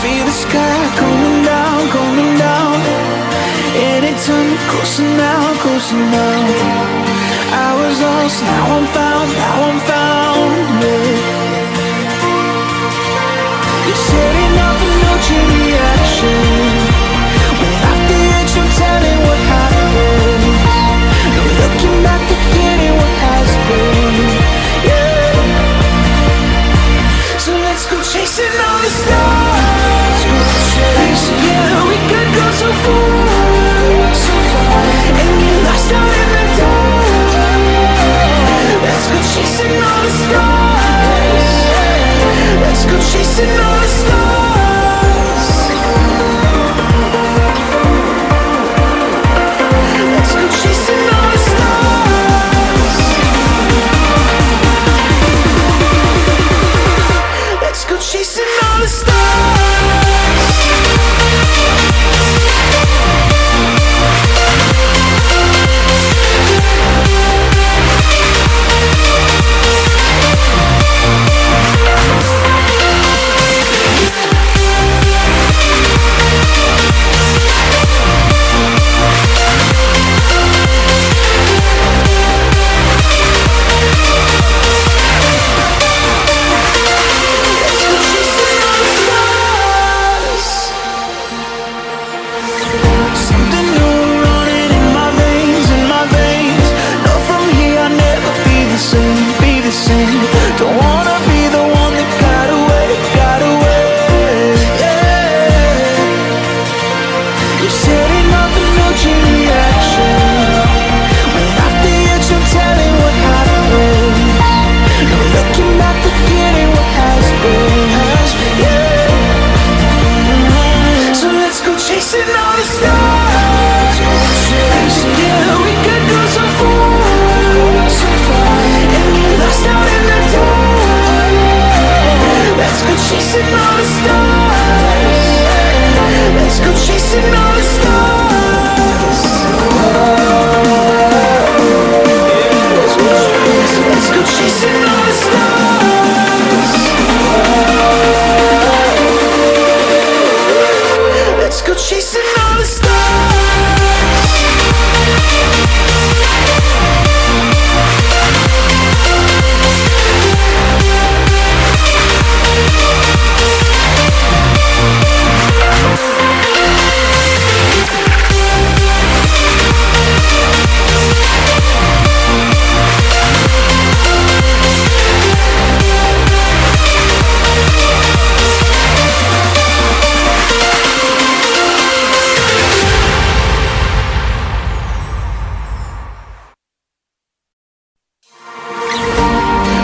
feel the sky coming down, coming down. Anytime you're closer now, closer now. I was lost, now I'm found, now I'm found, yeah. You said enough and no chain reaction. When off the edge, no telling what happened. No looking back, forgetting what has been, yeah. So let's go chasing all the stars. Go chasing, yeah, we could go so far, so far, and get lost out in the dark. Let's go chasing all the stars. Let's go chasing all the stars. Let's go chasing all the stars. Let's go chasing all the stars. Something new running in my veins, in my veins. Know from here I'll never be the same, be the same. Don't wanna be the one that got away, yeah. You said enough and no chain reaction. When off the edge, no telling what happened. No looking back, forgetting what has been, yeah. So let's go chasing all the stars. Yeah, we could go so far, so far, and get lost out in the dark. Let's go chasing all the stars. Let's go chasing all the stars. Let's go chasing all the stars. Let's go chasing all the stars.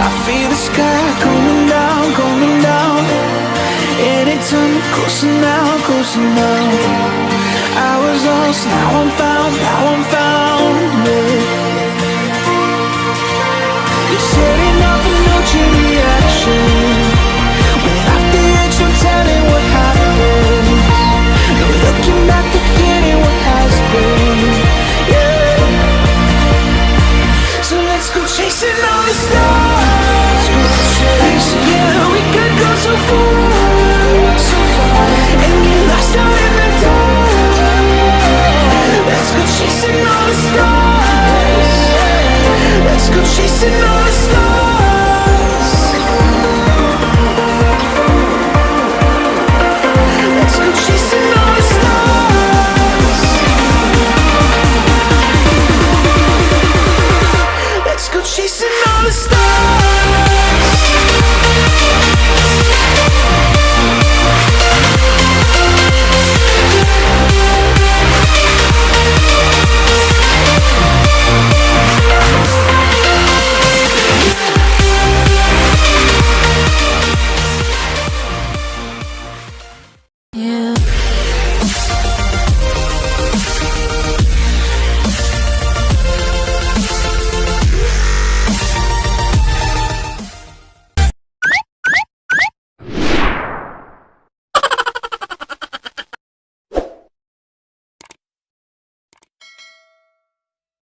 I feel the sky coming down, coming down. Anytime you're closer now, closer now. I was lost, now I'm found, yeah.